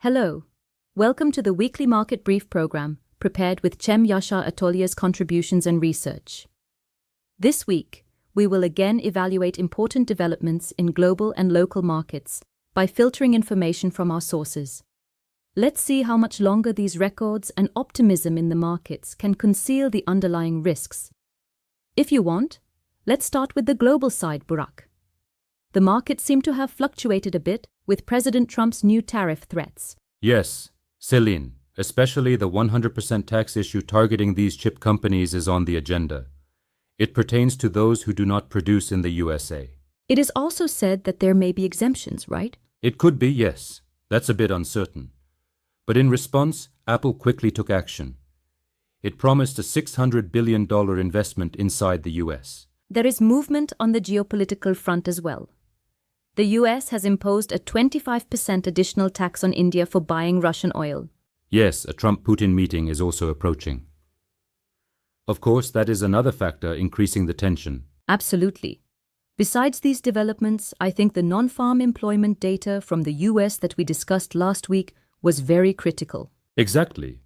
Hello. Welcome to the weekly market brief program, prepared with Yasar Atolye's contributions and research. This week, we will again evaluate important developments in global and local markets by filtering information from our sources. Let's see how much longer these records and optimism in the markets can conceal the underlying risks. If you want, let's start with the global side, Burak. The markets seem to have fluctuated a bit with President Trump's new tariff threats. Yes, Celine, especially the 100% tax issue targeting these chip companies is on the agenda. It pertains to those who do not produce in the USA. It is also said that there may be exemptions, right? It could be, yes. That's a bit uncertain. But in response, Apple quickly took action. It promised a $600 billion investment inside the US. There is movement on the geopolitical front as well. The US has imposed a 25% additional tax on India for buying Russian oil. Yes, a Trump-Putin meeting is also approaching. Of course, that is another factor increasing the tension. Absolutely. Besides these developments, I think the non-farm employment data from the US that we discussed last week was very critical. Exactly.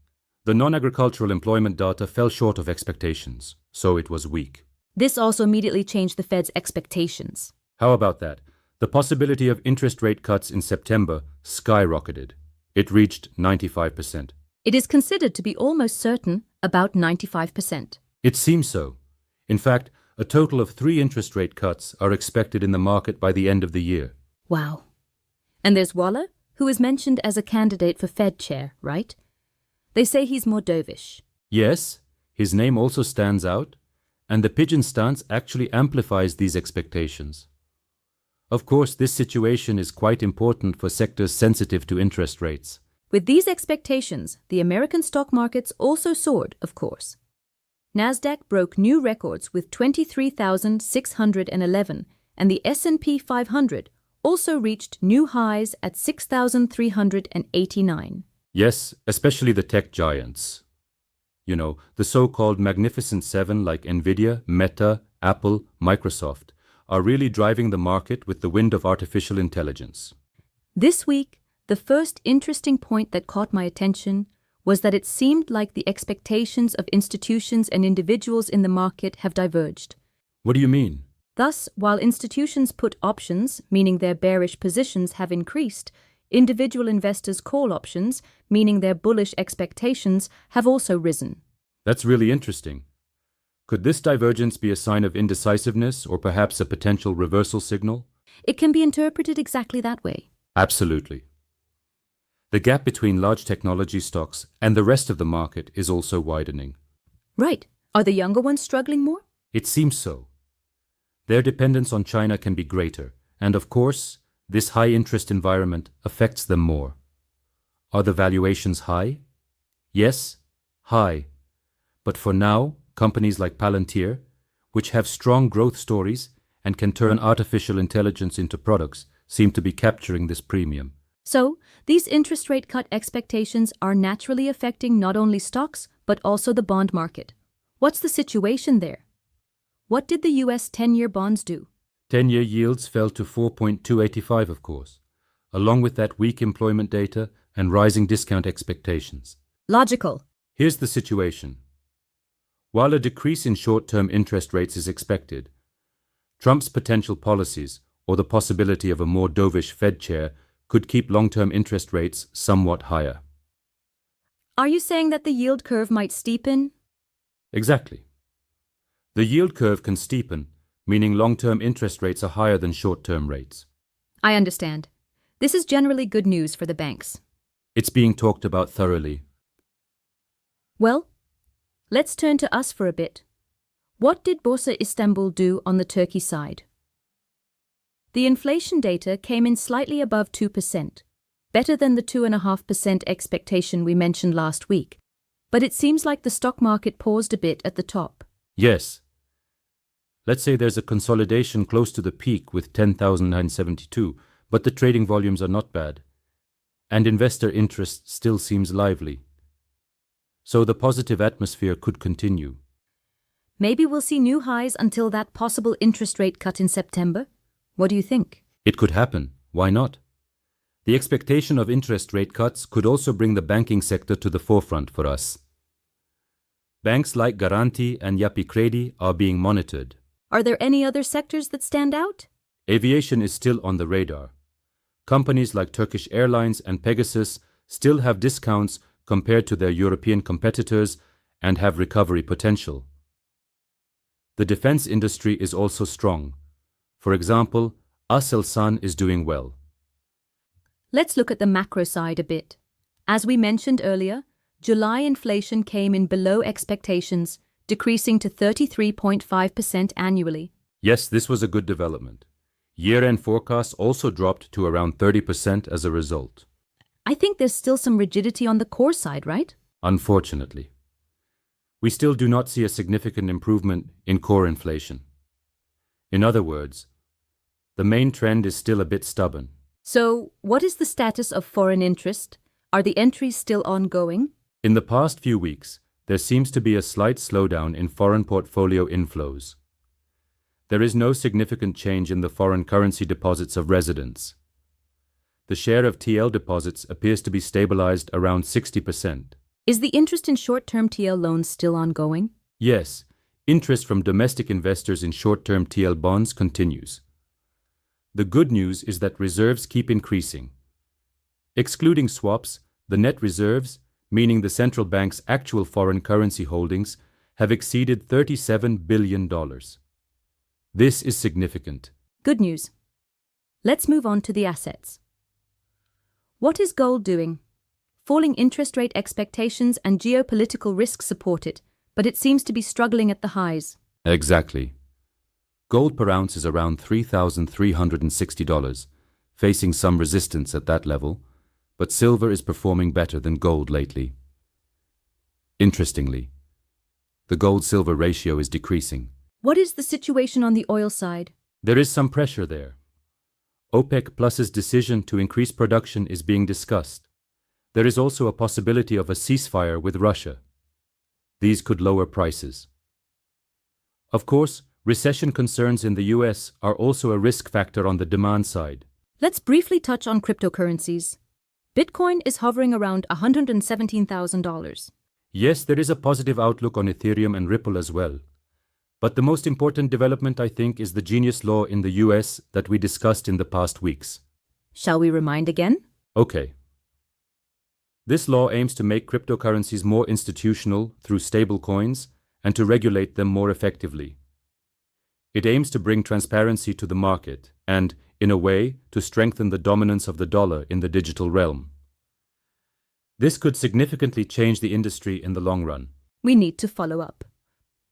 The non-agricultural employment data fell short of expectations, so it was weak. This also immediately changed the Fed's expectations. How about that? The possibility of interest rate cuts in September skyrocketed. It reached 95%. It is considered to be almost certain, about 95%. It seems so. In fact, a total of 3 interest rate cuts are expected in the market by the end of the year. Wow. And there's Waller, who is mentioned as a candidate for Fed chair, right? They say he's more dovish. Yes, his name also stands out, and the pigeon stance actually amplifies these expectations. Of course, this situation is quite important for sectors sensitive to interest rates. With these expectations, the American stock markets also soared, of course. Nasdaq broke new records with 23,611, and the S&P 500 also reached new highs at 6,389. Yes, especially the tech giants. You know, the so-called Magnificent Seven like Nvidia, Meta, Apple, Microsoft are really driving the market with the wind of artificial intelligence. This week, the first interesting point that caught my attention was that it seemed like the expectations of institutions and individuals in the market have diverged. What do you mean? Thus, while institutions put options, meaning their bearish positions have increased, individual investors' call options, meaning their bullish expectations, have also risen. That's really interesting. Could this divergence be a sign of indecisiveness or perhaps a potential reversal signal? It can be interpreted exactly that way. Absolutely. The gap between large technology stocks and the rest of the market is also widening. Right. Are the younger ones struggling more? It seems so. Their dependence on China can be greater, and of course, this high-interest environment affects them more. Are the valuations high? Yes, high. But for now, companies like Palantir, which have strong growth stories and can turn artificial intelligence into products, seem to be capturing this premium. So, these interest rate cut expectations are naturally affecting not only stocks, but also the bond market. What's the situation there? What did the US 10-year bonds do? 10-year yields fell to 4.285, of course, along with that weak employment data and rising discount expectations. Logical. Here's the situation. While a decrease in short-term interest rates is expected, Trump's potential policies or the possibility of a more dovish Fed chair could keep long-term interest rates somewhat higher. Are you saying that the yield curve might steepen? Exactly. The yield curve can steepen, meaning long-term interest rates are higher than short-term rates. I understand. This is generally good news for the banks. It's being talked about thoroughly. Well, let's turn to us for a bit. What did Borsa Istanbul do on the Turkey side? The inflation data came in slightly above 2%, better than the 2.5% expectation we mentioned last week. But it seems like the stock market paused a bit at the top. Yes. Let's say there's a consolidation close to the peak with 10,972, but the trading volumes are not bad. And investor interest still seems lively. So the positive atmosphere could continue. Maybe we'll see new highs until that possible interest rate cut in September? What do you think? It could happen. Why not? The expectation of interest rate cuts could also bring the banking sector to the forefront for us. Banks like Garanti and Yapı Kredi are being monitored. Are there any other sectors that stand out? Aviation is still on the radar. Companies like Turkish Airlines and Pegasus still have discounts compared to their European competitors and have recovery potential. The defense industry is also strong. For example, Aselsan is doing well. Let's look at the macro side a bit. As we mentioned earlier, July inflation came in below expectations, decreasing to 33.5% annually. Yes, this was a good development. Year-end forecasts also dropped to around 30% as a result. I think there's still some rigidity on the core side, right? Unfortunately. We still do not see a significant improvement in core inflation. In other words, the main trend is still a bit stubborn. So, what is the status of foreign interest? Are the entries still ongoing? In the past few weeks, there seems to be a slight slowdown in foreign portfolio inflows. There is no significant change in the foreign currency deposits of residents. The share of TL deposits appears to be stabilized around 60%. Is the interest in short-term TL loans still ongoing? Yes, interest from domestic investors in short-term TL bonds continues. The good news is that reserves keep increasing. Excluding swaps, the net reserves, meaning the central bank's actual foreign currency holdings, have exceeded $37 billion. This is significant. Good news. Let's move on to the assets. What is gold doing? Falling interest rate expectations and geopolitical risks support it, but it seems to be struggling at the highs. Exactly. Gold per ounce is around $3,360, facing some resistance at that level, but silver is performing better than gold lately. Interestingly, the gold-silver ratio is decreasing. What is the situation on the oil side? There is some pressure there. OPEC Plus's decision to increase production is being discussed. There is also a possibility of a ceasefire with Russia. These could lower prices. Of course, recession concerns in the US are also a risk factor on the demand side. Let's briefly touch on cryptocurrencies. Bitcoin is hovering around $117,000. Yes, there is a positive outlook on Ethereum and Ripple as well. But the most important development, I think, is the Genius Law in the US that we discussed in the past weeks. Shall we remind again? Okay. This law aims to make cryptocurrencies more institutional through stablecoins and to regulate them more effectively. It aims to bring transparency to the market and, in a way, to strengthen the dominance of the dollar in the digital realm. This could significantly change the industry in the long run. We need to follow up.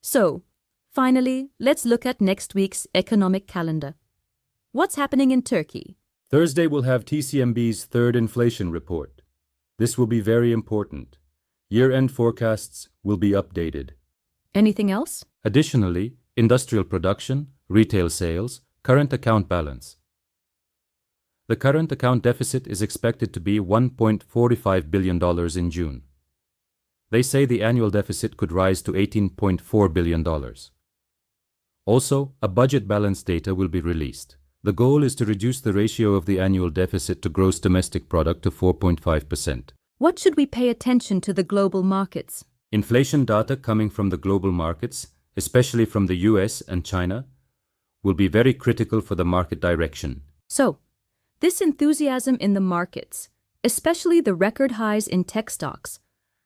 So, finally, let's look at next week's economic calendar. What's happening in Turkey? Thursday we'll have TCMB's third inflation report. This will be very important. Year-end forecasts will be updated. Anything else? Additionally, industrial production, retail sales, current account balance. The current account deficit is expected to be $1.45 billion in June. They say the annual deficit could rise to $18.4 billion. Also, a budget balance data will be released. The goal is to reduce the ratio of the annual deficit to gross domestic product to 4.5%. What should we pay attention to the global markets? Inflation data coming from the global markets, especially from the US and China, will be very critical for the market direction. So, this enthusiasm in the markets, especially the record highs in tech stocks,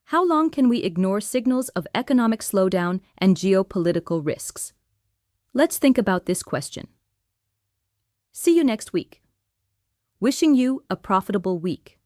how long can we ignore signals of economic slowdown and geopolitical risks? Let's think about this question. See you next week. Wishing you a profitable week.